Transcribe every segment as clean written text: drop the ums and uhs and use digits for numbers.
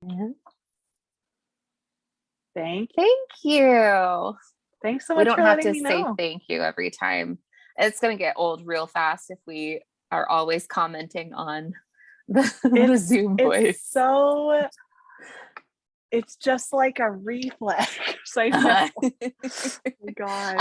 Mhm. Thank you. Thanks so We much don't for have letting to me say know. thank you every time. It's going to get old real fast if we are always commenting on the Zoom voice. It's just like a reflex. I know. Oh my gosh.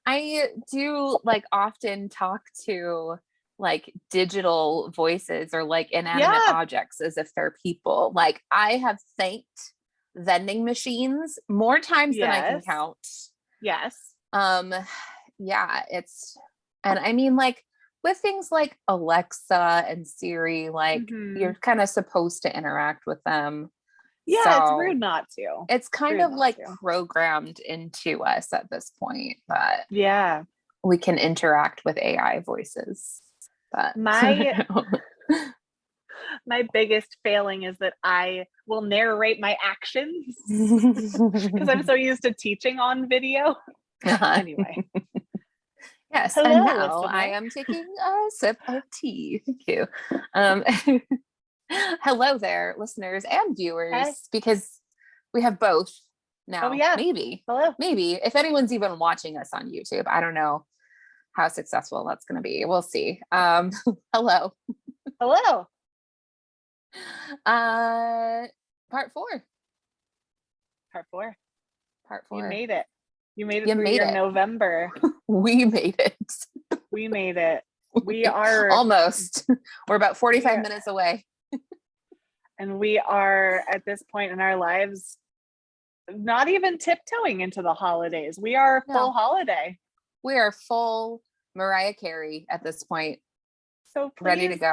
I do often talk to like digital voices or like inanimate objects as if they're people. Like I have thanked vending machines more times than I can count. Yes. Yeah, and I mean, like with things like Alexa and Siri, like you're kind of supposed to interact with them. Yeah, So it's rude not to. it's kind of like programmed into us at this point, but yeah, we can interact with AI voices. But my biggest failing is that I will narrate my actions because I'm so used to teaching on video. Anyway. Yes, hello, and now listener. I am taking a sip of tea. Thank you. Hello there, listeners and viewers, because we have both now. Oh, yeah. Maybe. Hello. Maybe. If anyone's even watching us on YouTube, I don't know how successful that's going to be. We'll see. Hello. Hello. Part four. You made it. You made it you through made your it. November. We made it. We made it. We are almost. We're about 45 minutes away. And we are at this point in our lives not even tiptoeing into the holidays. We are full holiday. We are full Mariah Carey at this point. So please, ready to go.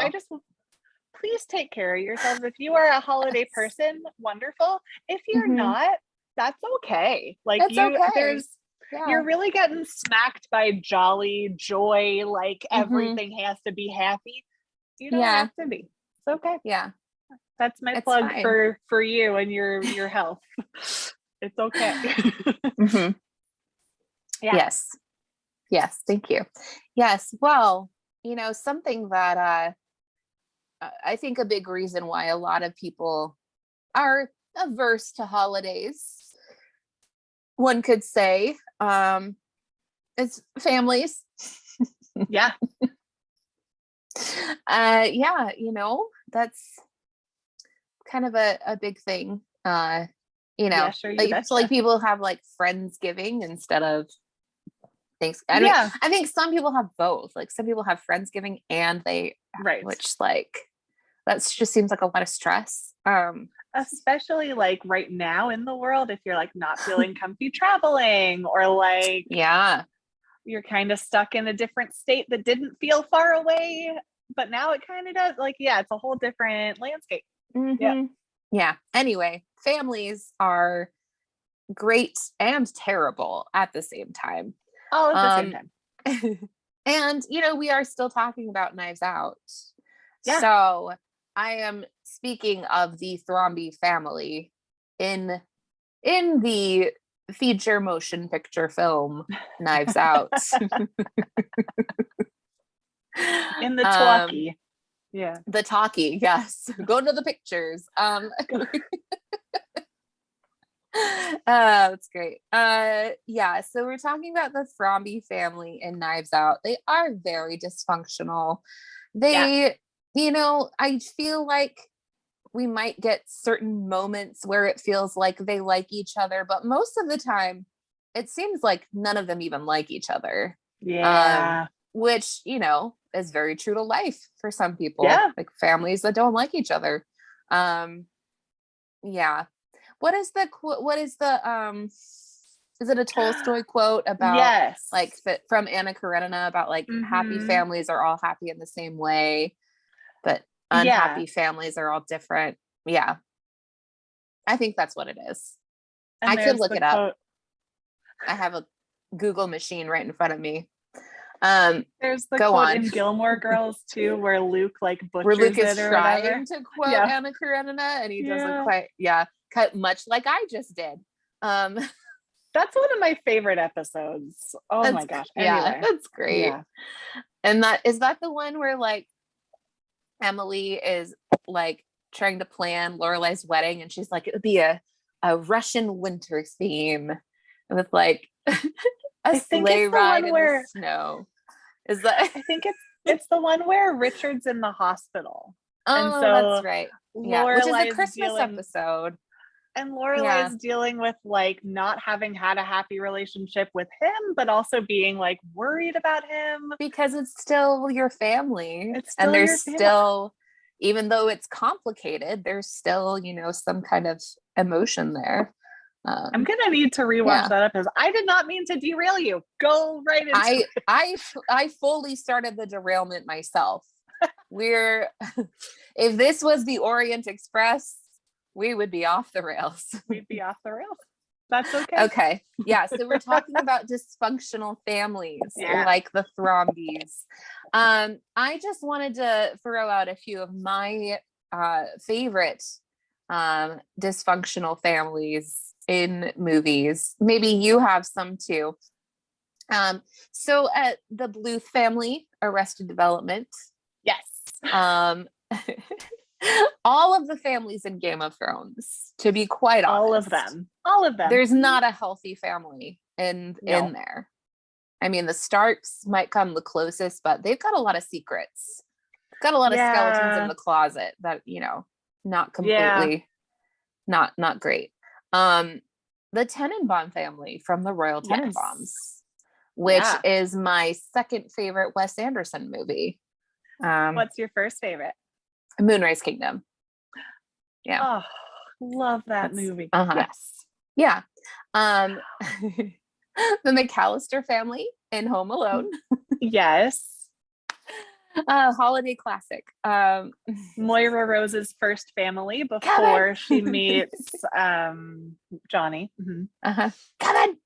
Please take care of yourselves. If you are a holiday person, wonderful. If you're not, that's okay. Like you're really getting smacked by jolly joy, like everything has to be happy. You don't have to be. It's okay. Yeah. That's my plug for you and your health. It's okay. Yes. Thank you. Yes. Well, something that I think a big reason why a lot of people are averse to holidays, one could say, is families. Yeah. That's kind of a big thing. So like people have like Friendsgiving instead of Thanks. I think some people have both. Like some people have Friendsgiving and which like that just seems like a lot of stress. Especially like right now in the world, if you're like not feeling comfy traveling or like you're kind of stuck in a different state that didn't feel far away, but now it kind of does. Like, it's a whole different landscape. Yeah. Anyway, families are great and terrible at the same time. All at the same time. And, we are still talking about Knives Out. Yeah. So I am speaking of the Thromby family in the feature motion picture film Knives Out. In the talkie. The talkie, yes. Go to the pictures. That's great. So we're talking about the Thromby family in Knives Out. They are very dysfunctional. I feel like we might get certain moments where it feels like they like each other, but most of the time it seems like none of them even like each other. Which, is very true to life for some people. Like families that don't like each other. What is the is it a Tolstoy quote about from Anna Karenina about like happy families are all happy in the same way, but unhappy families are all different. Yeah. I think that's what it is. And I could look it up. I have a Google machine right in front of me. There's the quote in Gilmore Girls too, where Luke butchers is it or trying whatever. to quote Anna Karenina, and he doesn't quite. Cut much like I just did. That's one of my favorite episodes. Oh my gosh! Anyway, that's great. Yeah. And is that the one where like Emily is like trying to plan Lorelai's wedding, and she's like, it would be a Russian winter theme with like a sleigh ride in the snow. Is that? I think it's the one where Richard's in the hospital. And so that's right. Yeah, which is a Christmas episode. And Lorelai is dealing with like not having had a happy relationship with him, but also being like worried about him. Because it's still your family. And there's still, even though it's complicated, there's still, you know, some kind of emotion there. I'm gonna need to rewatch that episode. I did not mean to derail you. Go right into it. I fully started the derailment myself. If this was the Orient Express, we would be off the rails. We'd be off the rails. That's okay. Okay. Yeah. So we're talking about dysfunctional families like the Thrombeys. I just wanted to throw out a few of my favorite dysfunctional families in movies. Maybe you have some too. So the Bluth family, Arrested Development. Yes. All of the families in Game of Thrones, to be quite honest. All of them. There's not a healthy family in there. I mean, the Starks might come the closest, but they've got a lot of secrets. Got a lot of skeletons in the closet that, you know, not completely, not great. The Tenenbaum family from the Royal Tenenbaums, which is my second favorite Wes Anderson movie. What's your first favorite? Moonrise Kingdom. Yeah. Oh, love that movie. Yes. Yeah. The McAllister family in Home Alone. Yes. Holiday classic. Moira Rose's first family before she meets Johnny. Mm-hmm. Kevin.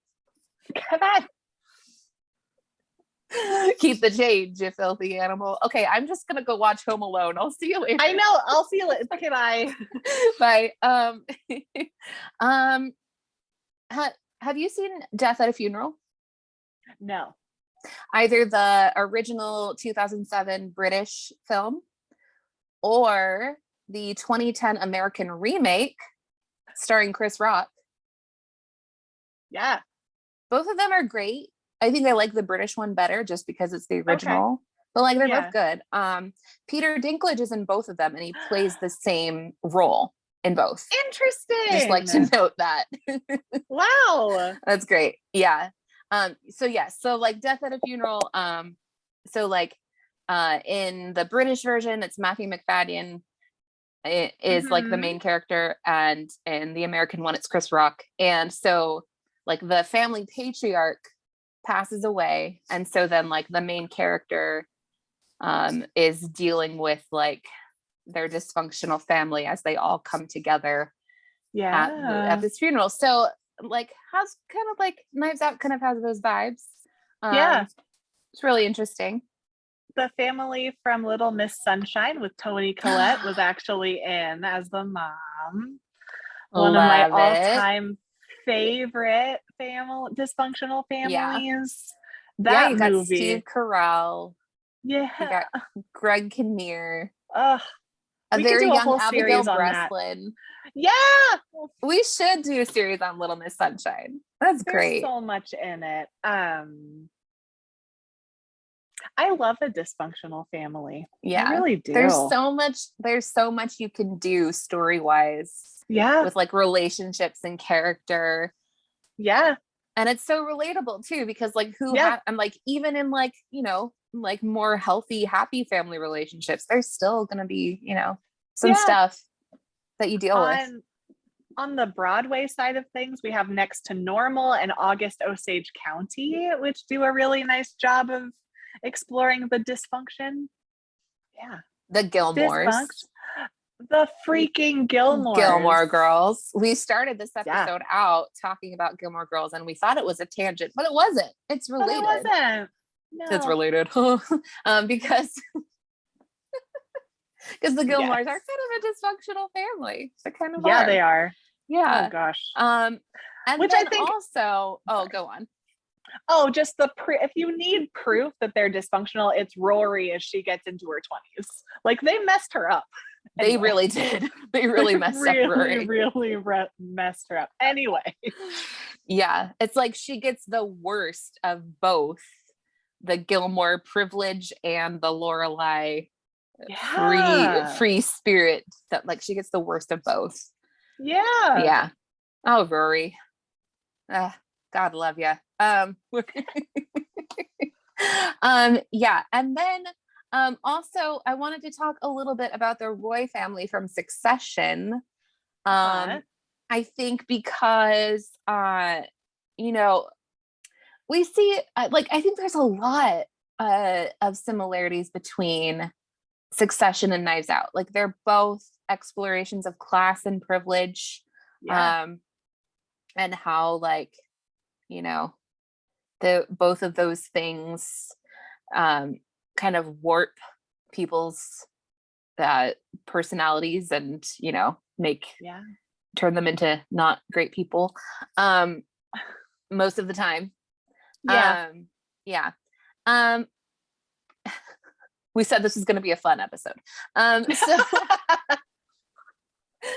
Keep the change, you filthy animal. Okay, I'm just gonna go watch Home Alone. I'll see you later. I know. I'll see you later. Okay, bye. Bye. Have you seen Death at a Funeral? No. Either the original 2007 British film or the 2010 American remake starring Chris Rock. Yeah. Both of them are great. I think I like the British one better just because it's the original, but like they're both good. Peter Dinklage is in both of them and he plays the same role in both. Interesting. Just like to note that. Wow. That's great. Yeah. So like Death at a Funeral. So like in the British version, it's Matthew McFadden is like the main character, and in the American one, it's Chris Rock. And so like the family patriarch passes away, and so then like the main character is dealing with like their dysfunctional family as they all come together at this funeral. So like has kind of like Knives Out kind of has those vibes. It's really interesting. The family from Little Miss Sunshine with Toni Collette was actually in as the mom. One of my all-time favorite dysfunctional families. That you movie. Got Steve Carell. Yeah. You got Greg Kinnear. A very young Abigail Breslin. Yeah. We should do a series on Little Miss Sunshine. That's great. There's so much in it. I love a dysfunctional family. Yeah. I really do. There's so much you can do story-wise. Yeah. With like relationships and character. Yeah. And it's so relatable too, because like and like even in like, you know, like more healthy, happy family relationships, there's still gonna be, you know, some stuff that you deal with. On the Broadway side of things, we have Next to Normal and August Osage County, which do a really nice job of exploring the dysfunction. Yeah. The Gilmores. The freaking Gilmore Girls. We started this episode out talking about Gilmore Girls, and we thought it was a tangent, but it wasn't. It's related. But it wasn't. No. It's related. Because the Gilmores are kind of a dysfunctional family. They kind of are. They are. Yeah. Oh gosh. And which then I think also. Oh, go on. Oh, just if you need proof that they're dysfunctional, it's Rory as she gets into her 20s. Like they messed her up. They really did. They really messed up Rory. Really messed her up. Anyway. Yeah. It's like she gets the worst of both the Gilmore privilege and the Lorelai free spirit. That like she gets the worst of both. Yeah. Oh, Rory. God love you. Yeah. And then also I wanted to talk a little bit about the Roy family from Succession. I think because you know, we see like I think there's a lot of similarities between Succession and Knives Out. Like they're both explorations of class and privilege. And how like, you know, both of those things kind of warp people's personalities and, you know, turn them into not great people most of the time. We said this is going to be a fun episode. So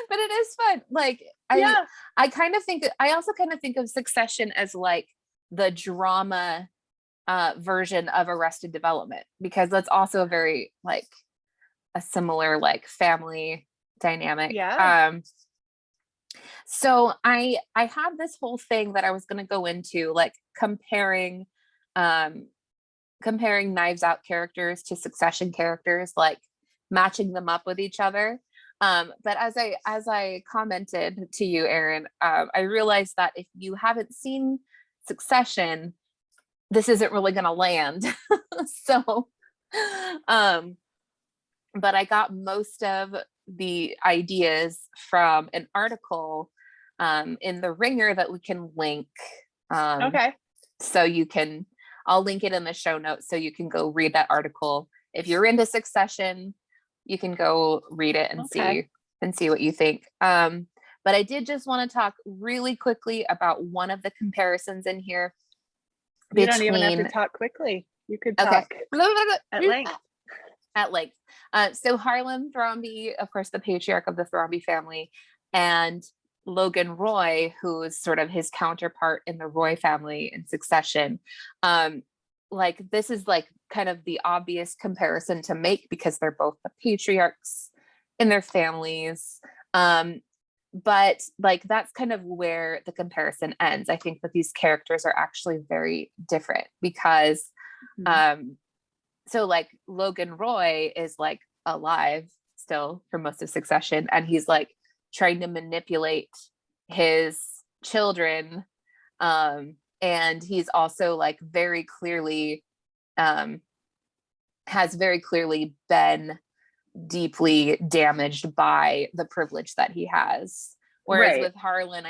but it is fun. Like I kind of think I also kind of think of Succession as like the drama version of Arrested Development, because that's also a very like a similar like family dynamic. So I had this whole thing that I was going to go into, like comparing Knives Out characters to Succession characters, like matching them up with each other. But as I commented to you, Erin, I realized that if you haven't seen Succession, this isn't really going to land. So, but I got most of the ideas from an article in the Ringer that we can link. So I'll link it in the show notes so you can go read that article. If you're into Succession, you can go read it and see what you think. But I did just want to talk really quickly about one of the comparisons in here. You don't even have to talk quickly. You could talk at length. At length. So Harlan Thrombey, of course, the patriarch of the Thrombey family, and Logan Roy, who is sort of his counterpart in the Roy family in Succession. Like this is like kind of the obvious comparison to make because they're both the patriarchs in their families. But like that's kind of where the comparison ends. I think that these characters are actually very different because so like Logan Roy is like alive still for most of Succession, and he's like trying to manipulate his children, and he's also like very clearly has very clearly been deeply damaged by the privilege that he has, whereas with Harlan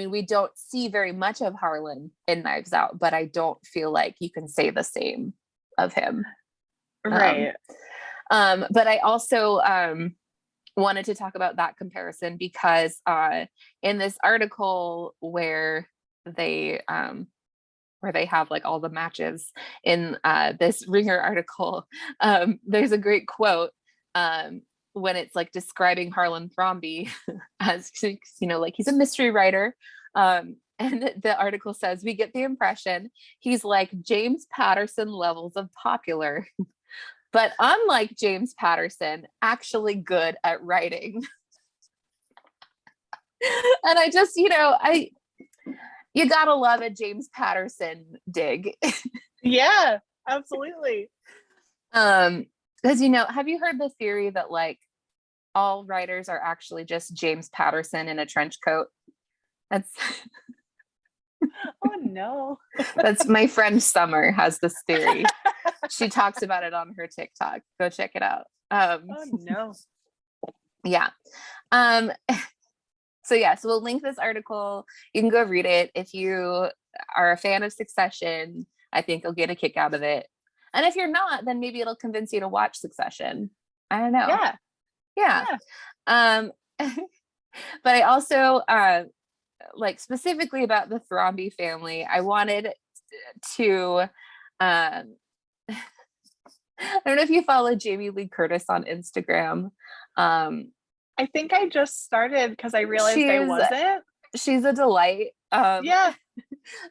we don't see very much of Harlan in Knives Out, but I don't feel like you can say the same of him. But I also wanted to talk about that comparison because in this article where they have like all the matches in this Ringer article, there's a great quote when it's like describing Harlan Thrombey as, you know, like he's a mystery writer. And the article says, we get the impression he's like James Patterson levels of popular, but unlike James Patterson, actually good at writing. And I just, you know, you gotta love a James Patterson dig. Yeah, absolutely. Because, you know, have you heard the theory that like all writers are actually just James Patterson in a trench coat? That's oh no. That's my friend Summer has this theory. She talks about it on her TikTok. Go check it out. Oh no. Yeah. So we'll link this article. You can go read it. If you are a fan of Succession, I think you'll get a kick out of it. And if you're not, then maybe it'll convince you to watch Succession. I don't know. Yeah. But I also like specifically about the Thrombey family, I wanted to I don't know if you follow Jamie Lee Curtis on Instagram, I think I just started because I realized I wasn't. She's a delight. Yeah.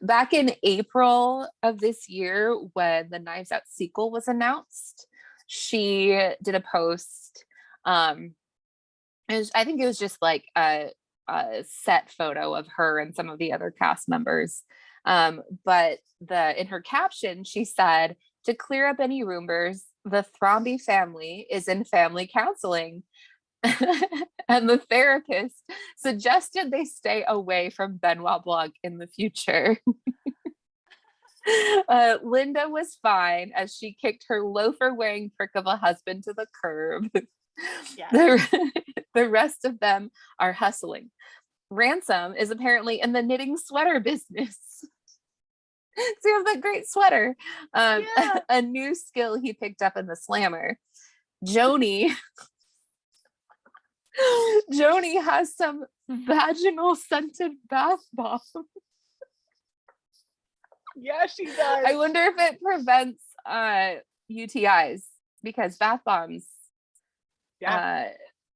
Back in April of this year, when the Knives Out sequel was announced, she did a post. I think it was just like a set photo of her and some of the other cast members. But in her caption, she said, "To clear up any rumors, the Thromby family is in family counseling." And the therapist suggested they stay away from Benoit Blanc in the future. Linda was fine as she kicked her loafer-wearing prick of a husband to the curb. Yeah. The rest of them are hustling. Ransom is apparently in the knitting sweater business. So you have that great sweater. A new skill he picked up in the slammer. Joni has some vaginal scented bath bomb. Yeah, she does. I wonder if it prevents UTIs, because bath bombs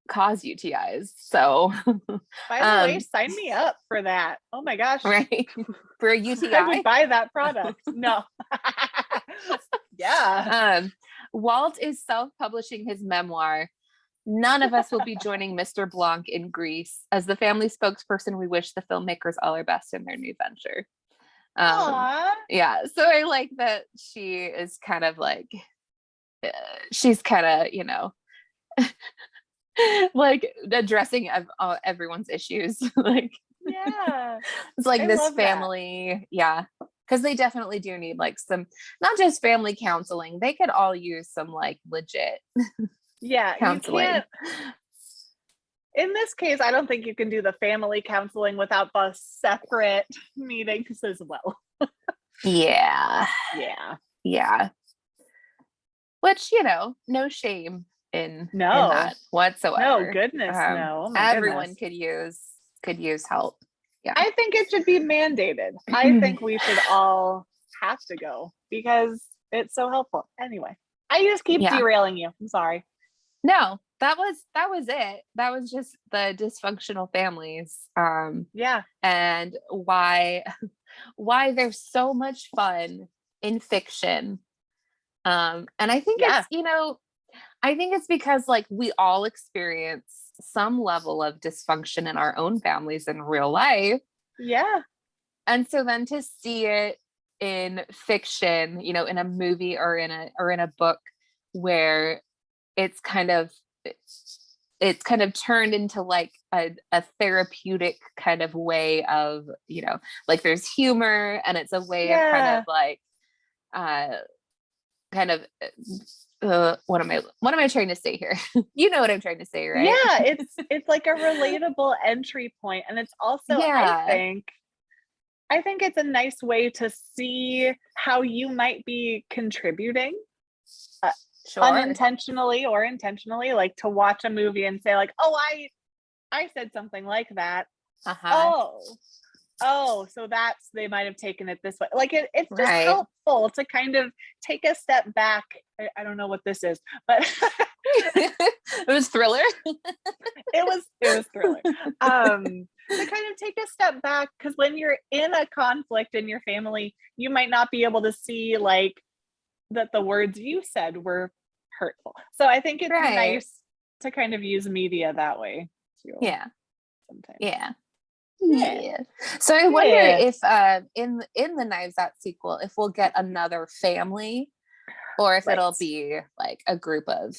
cause UTIs. So by the way, sign me up for that. Oh my gosh. Right. For a UTI. I would buy that product. No. Yeah. Walt is self-publishing his memoir. None of us will be joining Mr. Blanc in Greece. As the family spokesperson, we wish the filmmakers all our best in their new venture. Yeah, so I like that she is kind of like, she's kind of, like addressing everyone's issues. Like, yeah, it's like this family, because they definitely do need like some, not just family counseling. They could all use some like legit counseling. You can't, in this case, I don't think you can do the family counseling without the separate meetings as well. Yeah. Which, no shame in that whatsoever. No, goodness, no. Oh everyone goodness. could use help. Yeah. I think it should be mandated. I think we should all have to go because it's so helpful. Anyway, I just keep derailing you. I'm sorry. No, that was it. That was just the dysfunctional families. And why there's so much fun in fiction. And I think it's because like we all experience some level of dysfunction in our own families in real life. Yeah. And so then to see it in fiction, in a movie or in a book where it's kind of turned into like a therapeutic kind of way of, like there's humor and it's a way of kind of like what am I trying to say here? You know what I'm trying to say, right? Yeah, it's like a relatable entry point, and it's also I think it's a nice way to see how you might be contributing unintentionally or intentionally, like to watch a movie and say like, oh, I said something like that. Oh, so they might have taken it this way. Like it's just helpful to kind of take a step back. I don't know what this is, but it was Thriller. It was Thriller. To kind of take a step back, because when you're in a conflict in your family, you might not be able to see like that the words you said were hurtful. So I think it's nice to kind of use media that way too. Yeah. Sometimes. Yeah. So I wonder if in the Knives Out sequel, if we'll get another family, or if it'll be like a group of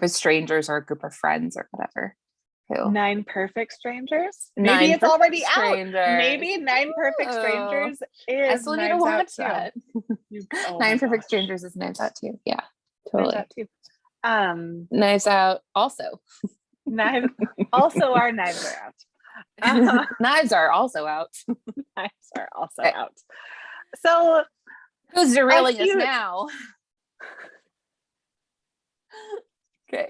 strangers or a group of friends or whatever. 9 Perfect Strangers. Maybe it's already out. Maybe 9 Perfect Strangers is. I still need to watch that. 9 Perfect Strangers is Knives Out too. Yeah, totally. Knives Out also. Also, our knives are out. Knives are also out. Knives are also out. So who's derailing us now? Okay.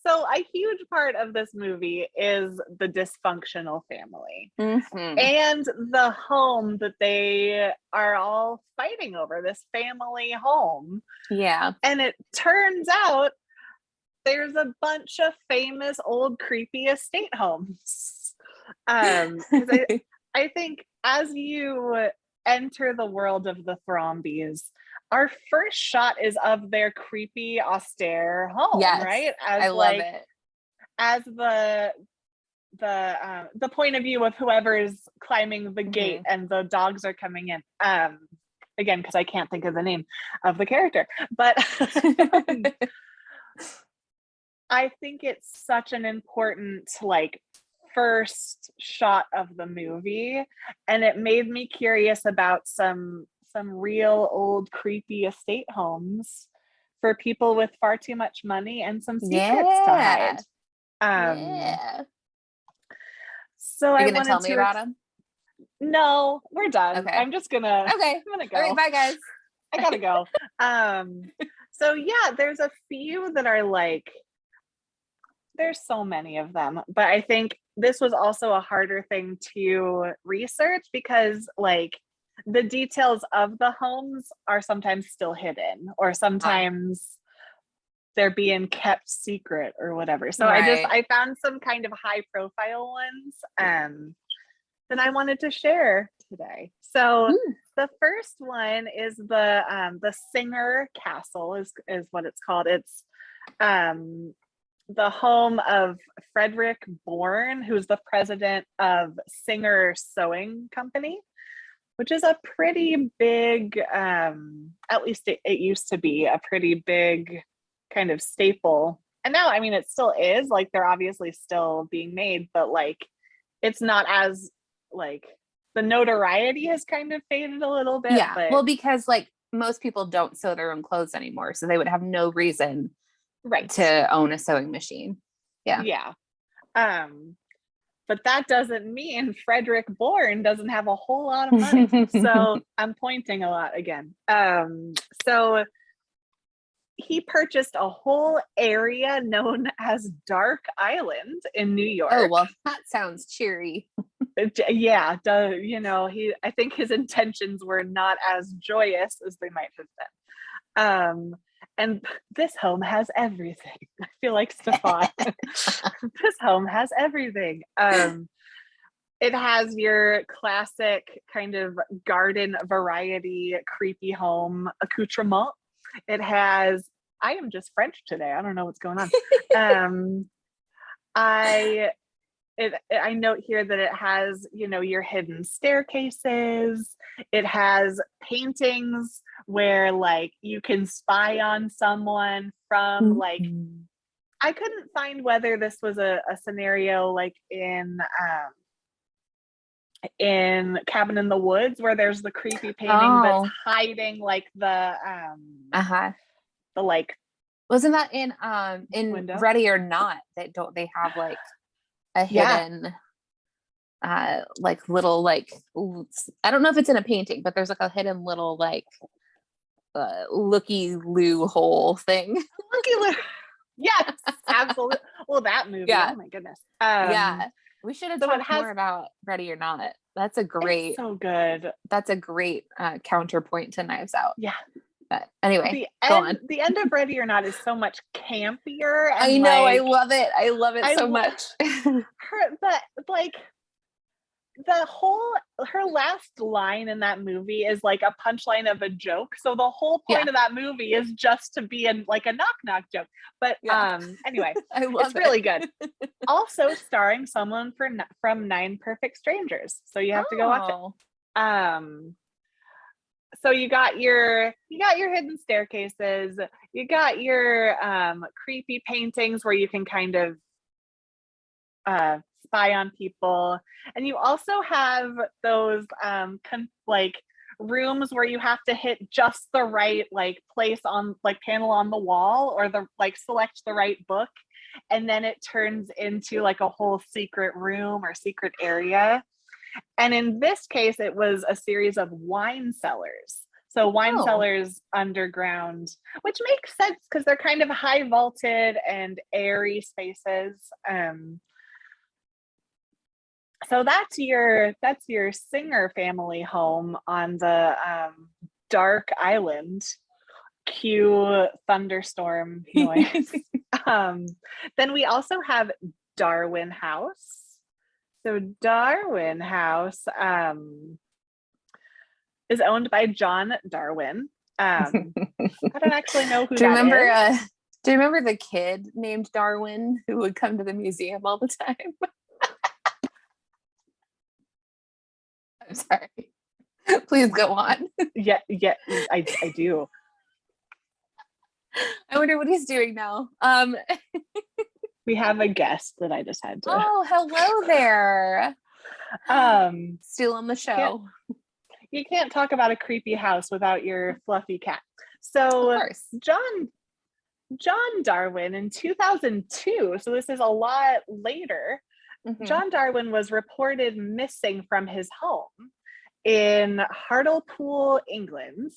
So a huge part of this movie is the dysfunctional family and the home that they are all fighting over, this family home. Yeah. And it turns out there's a bunch of famous old creepy estate homes. 'Cause I think as you enter the world of the Thrombeys, our first shot is of their creepy, austere home, yes, right? I love it. As the point of view of whoever's climbing the gate and the dogs are coming in. Again, because I can't think of the name of the character, but I think it's such an important like first shot of the movie, and it made me curious about some real old creepy estate homes for people with far too much money and some secrets to hide. Yeah. So You're I gonna tell me about them? No, we're done. Okay. I'm gonna go. All right, bye guys. I gotta go. So yeah, there's a few that are like, there's so many of them, but I think this was also a harder thing to research because like the details of the homes are sometimes still hidden or sometimes they're being kept secret or whatever. So I found some kind of high profile ones that I wanted to share today. So the first one is the Singer Castle is what it's called. It's the home of Frederick Bourne, who's the president of Singer Sewing Company, which is a pretty big, at least it used to be a pretty big kind of staple. And now, I mean, it still is, like, they're obviously still being made, but like, it's not as like, the notoriety has kind of faded a little bit. Yeah, but well, because like most people don't sew their own clothes anymore, so they would have no reason to own a sewing machine. Yeah. But that doesn't mean Frederick Bourne doesn't have a whole lot of money. So I'm pointing a lot again. So he purchased a whole area known as Dark Island in New York. Oh, well, that sounds cheery. Yeah, I think his intentions were not as joyous as they might have been. And this home has everything. I feel like Stefan. This home has everything. It has your classic kind of garden variety creepy home accoutrement. It has, I am just French today. I don't know what's going on. I note here that it has, your hidden staircases. It has paintings where like you can spy on someone from like, I couldn't find whether this was a scenario like in Cabin in the Woods where there's the creepy painting that's hiding like the like, wasn't that in window? Ready or Not, they have like a hidden like little like, I don't know if it's in a painting, but there's like a hidden little like looky-loo hole thing. Looky-loo. Yes, absolutely. Well, that movie, oh my goodness. We should have talked more about Ready or Not. That's a great, so good. That's a great counterpoint to Knives Out. Yeah. But anyway, go on. The end of Ready or Not is so much campier. And I know, I love it. I love it so much. Her last line in that movie is like a punchline of a joke. So the whole point of that movie is just to be like a knock knock joke. But anyway, it's really good. Also starring someone from 9 Perfect Strangers. So you have to go watch it. So you got your hidden staircases, you got your creepy paintings where you can kind of spy on people, and you also have those like rooms where you have to hit just the right like place on like panel on the wall, or the like select the right book, and then it turns into like a whole secret room or secret area. And in this case, it was a series of wine cellars. So wine cellars underground, which makes sense because they're kind of high vaulted and airy spaces. So that's your Singer family home on the Dark Island. cue thunderstorm noise. Then we also have Darwin House. So Darwin House is owned by John Darwin. I don't actually know who that is. Do you remember the kid named Darwin who would come to the museum all the time? I'm sorry. Please go on. Yeah, I do. I wonder what he's doing now. We have a guest that I just had to. Oh, hello there. Still on the show. You can't talk about a creepy house without your fluffy cat. So John Darwin in 2002, so this is a lot later, John Darwin was reported missing from his home in Hartlepool, England,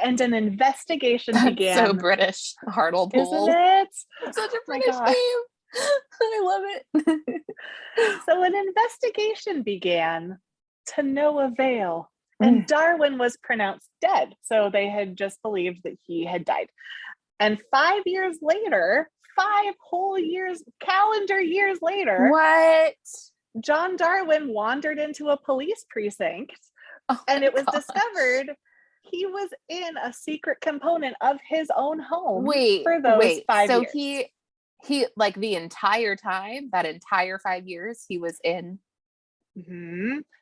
and an investigation began. So British, Hartlepool. Isn't it? Such a British name. I love it. So an investigation began to no avail, and Darwin was pronounced dead. So they had just believed that he had died. And 5 years later, 5 whole years, calendar years later, what? John Darwin wandered into a police precinct, and it was discovered he was in a secret component of his own home for those 5 years. So he like the entire time, that entire 5 years, he was in.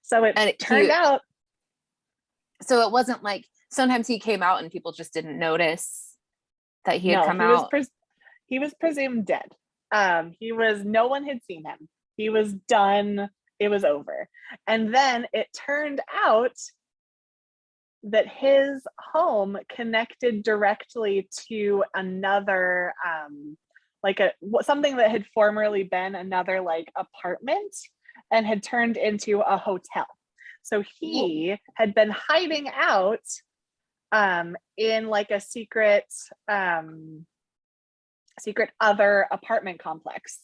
So it turned out. So it wasn't like sometimes he came out and people just didn't notice that he had come out. He was presumed dead. No one had seen him. He was done. It was over. And then it turned out that his home connected directly to another, something that had formerly been another like apartment and had turned into a hotel. So he had been hiding out in like a secret other apartment complex,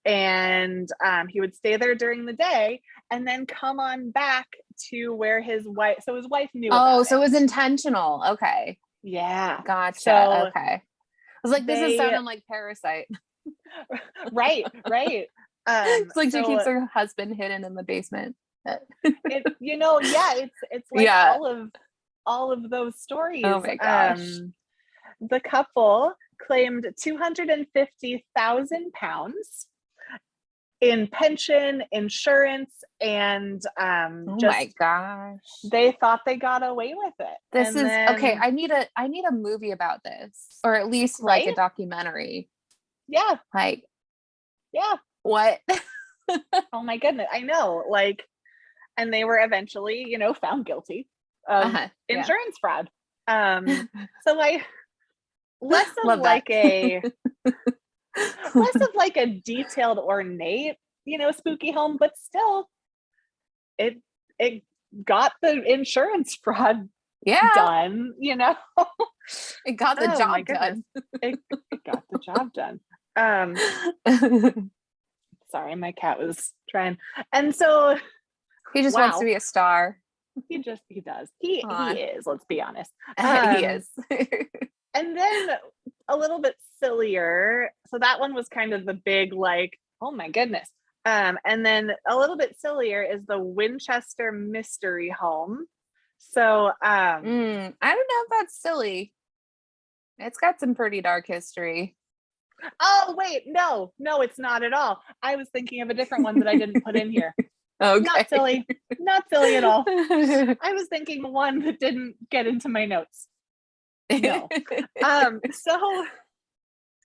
and he would stay there during the day and then come on back to where his wife knew about so it was intentional. Okay, yeah, gotcha. So okay, I was like, this is sounding like Parasite. right It's like she keeps her husband hidden in the basement. It's like all of those stories. Oh my gosh. The couple claimed £250,000 in pension, insurance, and my gosh, they thought they got away with it. Okay. I need a movie about this, or at least like a documentary. Yeah. Like, yeah. What? Oh my goodness. I know. Like, and they were eventually, found guilty of insurance fraud. So less of like a detailed, ornate, spooky home, but still it got the insurance fraud done, It got the job done. It got the job done. Sorry, my cat was trying. And so he just wants to be a star. He does. He is, let's be honest. He is. And then a little bit sillier. So that one was kind of the big, like, oh my goodness. And then a little bit sillier is the Winchester Mystery Home. So I don't know if that's silly. It's got some pretty dark history. Oh wait, no, it's not at all. I was thinking of a different one that I didn't put in here. Okay. Not silly at all. I was thinking one that didn't get into my notes. No. So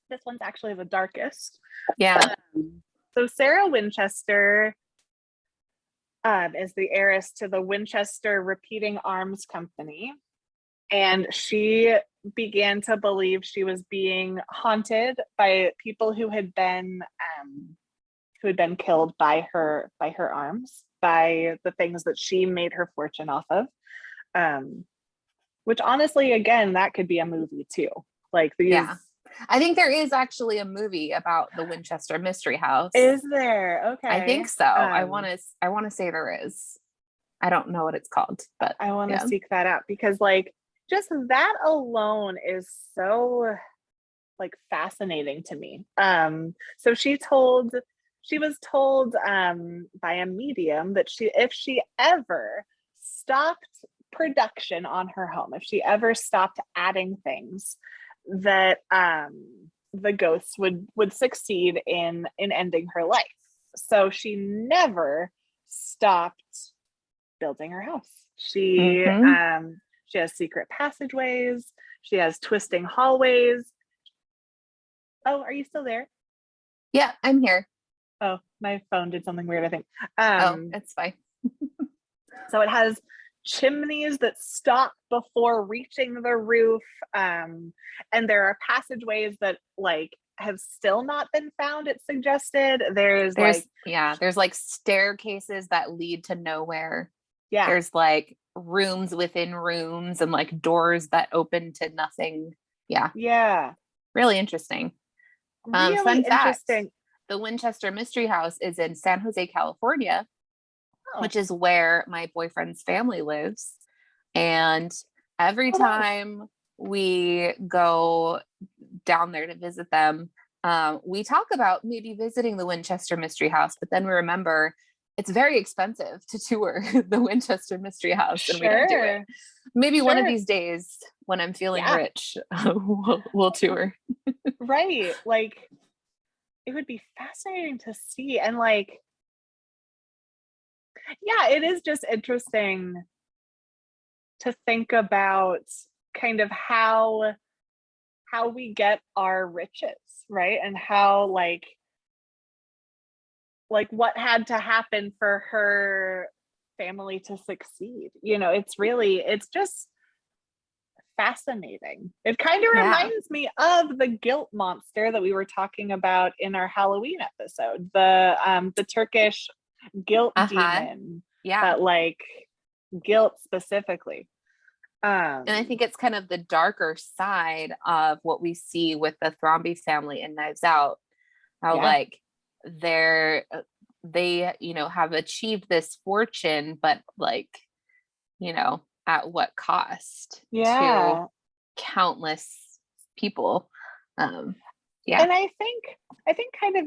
this one's actually the darkest. Yeah. So Sarah Winchester is the heiress to the Winchester Repeating Arms Company, and she began to believe she was being haunted by people who had been killed by her arms, by the things that she made her fortune off of. Which honestly, again, that could be a movie too. Like these. Yeah. I think there is actually a movie about the Winchester Mystery House. Is there? Okay. I think so. I want to say there is. I don't know what it's called, but I want to seek that out, because like just that alone is so like fascinating to me. So she was told by a medium that if she ever stopped production on her home, if she ever stopped adding things, that the ghosts would succeed in ending her life. So she never stopped building her house. She has secret passageways. She has twisting hallways. Oh, are you still there? Yeah, I'm here. Oh, my phone did something weird, I think. It's fine. So it has chimneys that stop before reaching the roof. And there are passageways that like have still not been found, it's suggested. There's like staircases that lead to nowhere. Yeah. There's like rooms within rooms and like doors that open to nothing. Yeah. Yeah. Really interesting. Really Fun interesting. fact, the Winchester Mystery House is in San Jose, California, which is where my boyfriend's family lives. And every time we go down there to visit them, we talk about maybe visiting the Winchester Mystery House, but then we remember it's very expensive to tour the Winchester Mystery House, and we don't do it. Maybe one of these days when I'm feeling rich, we'll tour. Right. Like, it would be fascinating to see. And like, yeah, it is just interesting to think about kind of how we get our riches, right? And how like what had to happen for her family to succeed. You know, it's just fascinating. It kind of reminds me of the guilt monster that we were talking about in our Halloween episode, the Turkish guilt demon. That like guilt specifically. And I think it's kind of the darker side of what we see with the Thrombeys family in Knives Out. How like they have achieved this fortune, but like, at what cost to countless people. And I think kind of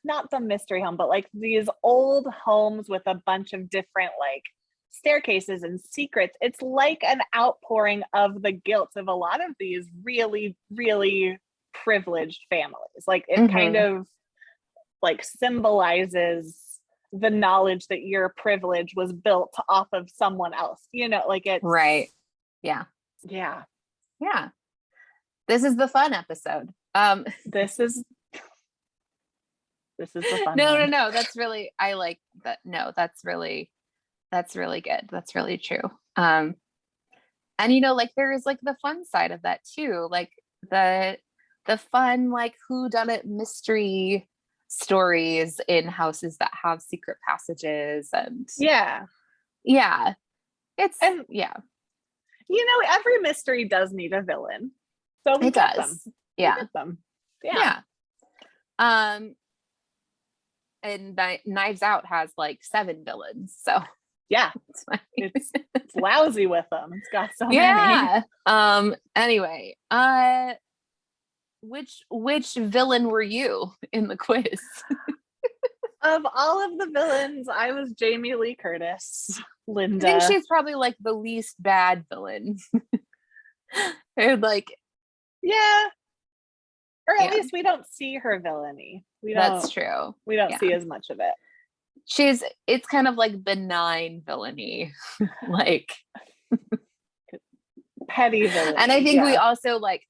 not the mystery home, but like these old homes with a bunch of different like staircases and secrets. It's like an outpouring of the guilt of a lot of these really, really privileged families. Like it kind of like symbolizes the knowledge that your privilege was built off of someone else, like it's right. Yeah. This is the fun episode. This is the fun one. No, that's really, I like that. No, that's really good. That's really true. And like there is like the fun side of that too, like the fun like whodunit mystery stories in houses that have secret passages. And every mystery does need a villain, so we get them. And Knives Out has like 7 villains, so it's lousy with them. It's got so many. Anyway, which villain were you in the quiz? Of all of the villains, I was Jamie Lee Curtis. Linda. I think she's probably like the least bad villain. Or like, or at least we don't see her villainy. That's true. We don't see as much of it. It's kind of like benign villainy, like petty villainy. And I think we also like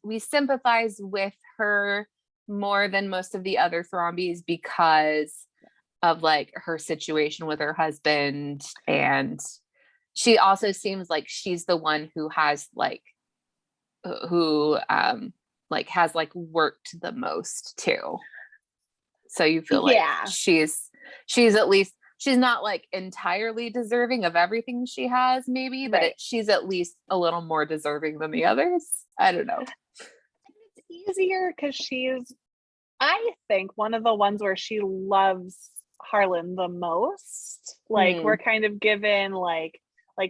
we sympathize with her more than most of the other Thrombeys because of like her situation with her husband, and she also seems like she's the one who has has worked the most too. So you feel like she's at least, she's not like entirely deserving of everything she has maybe, but she's at least a little more deserving than the others. I don't know. It's easier because she's, I think, one of the ones where she loves Harlan the most. Like we're kind of given like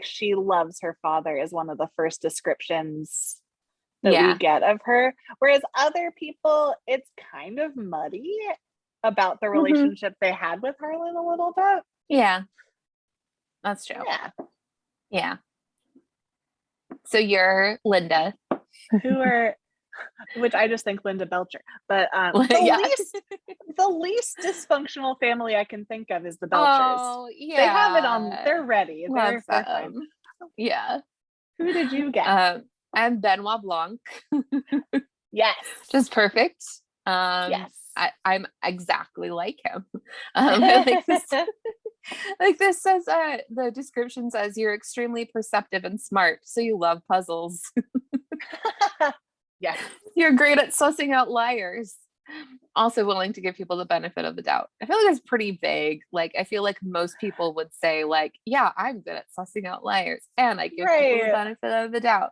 she loves her father is one of the first descriptions that we get of her. Whereas other people, it's kind of muddy about the relationship they had with Harlan a little bit. Yeah. That's true. Yeah. Yeah. So you're Linda. Which I just think Linda Belcher. But the least dysfunctional family I can think of is the Belchers. Oh, yeah. They have it on, they're ready. They're fine. Yeah. Who did you get? I'm Benoit Blanc. Yes. Just perfect. Yes. I'm exactly like him. Like this says, the description says you're extremely perceptive and smart, so you love puzzles. Yes. You're great at sussing out liars. Also willing to give people the benefit of the doubt. I feel like it's pretty vague. Like, I feel like most people would say, like, yeah, I'm good at sussing out liars, and I give people the benefit of the doubt.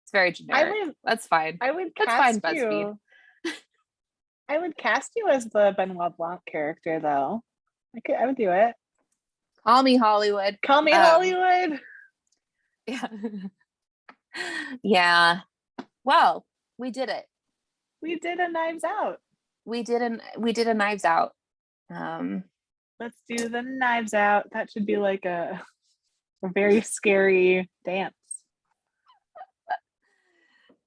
It's very generic. That's fine. That's fine, BuzzFeed. I would cast you as the Benoit Blanc character, though. I would do it. Call me Hollywood. Call me Hollywood. Yeah. Yeah. Well, we did it. We did a Knives Out. We did a Knives Out. Let's do the Knives Out. That should be like a very scary dance.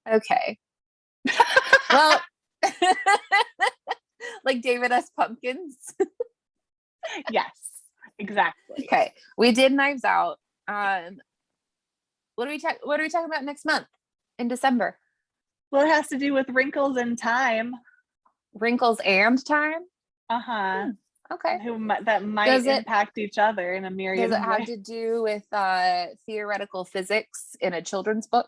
Okay. Well, like David S. Pumpkins. Yes, exactly. Okay, we did Knives Out. What are we talking about next month in December? Well, it has to do with Wrinkles in Time. Wrinkles and Time? Uh-huh. Okay. That might impact each other in a myriad of ways. Does it have to do with theoretical physics in a children's book?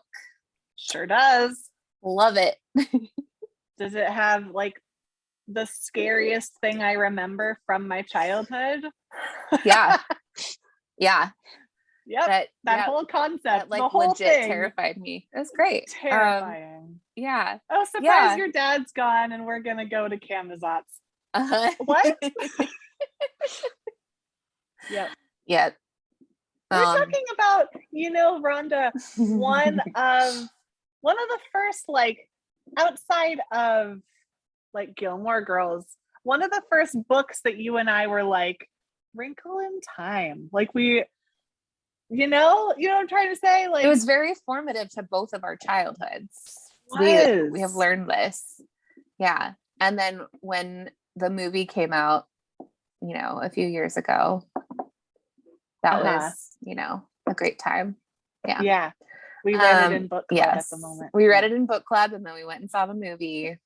Sure does. Love it. Does it have like the scariest thing I remember from my childhood? Yeah. Yeah. Yep. That whole concept, that, like, the whole legit thing terrified me. It was great. Terrifying. Yeah. Oh, surprise! Your dad's gone, and we're gonna go to Camazotz. What? Yep. Yeah. We're talking about, Rhonda, one of the first, like, outside of like Gilmore Girls, one of the first books that you and I were like, Wrinkle in Time. Like you know what I'm trying to say? Like, it was very formative to both of our childhoods. We have learned this. Yeah. And then when the movie came out, a few years ago, that was, a great time. Yeah. Yeah. We read it in book club at the moment. We read it in book club, and then we went and saw the movie,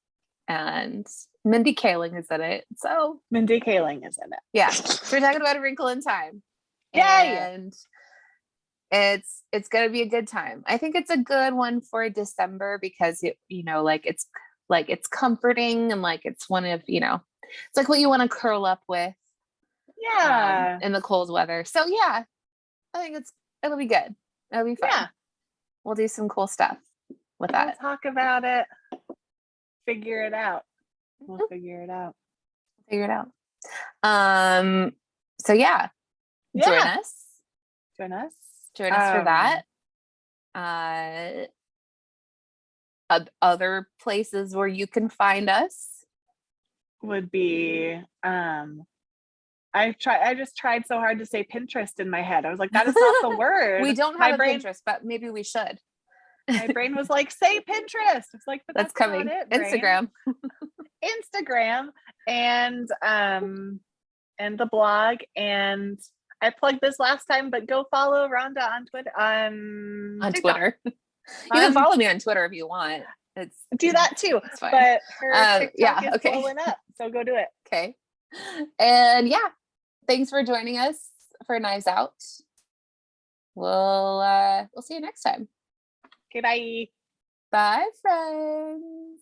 and Mindy Kaling is in it. So Mindy Kaling is in it. Yeah. So we're talking about A Wrinkle in Time. Yeah. And it's gonna be a good time. I think it's a good one for December because it's comforting, and like it's one of, it's like what you want to curl up with. Yeah. In the cold weather. So yeah, I think it'll be good. It'll be fun. Yeah. We'll do some cool stuff with that. We'll talk about it. Figure it out. We'll figure it out. So yeah. Join us. Join us for that. Other places where you can find us would be I just tried so hard to say Pinterest in my head. I was like, that is not the word. We don't have a Pinterest, but maybe we should. My brain was like, say Pinterest. It's like, but that's coming. Not it, Instagram and the blog. And I plugged this last time, but go follow Rhonda on Twitter. On Twitter. You can follow me on Twitter if you want. Do that too. But her TikTok is blowing up, so go do it. Okay. And yeah, thanks for joining us for Knives Out. We'll see you next time. Okay, bye. Bye, friends.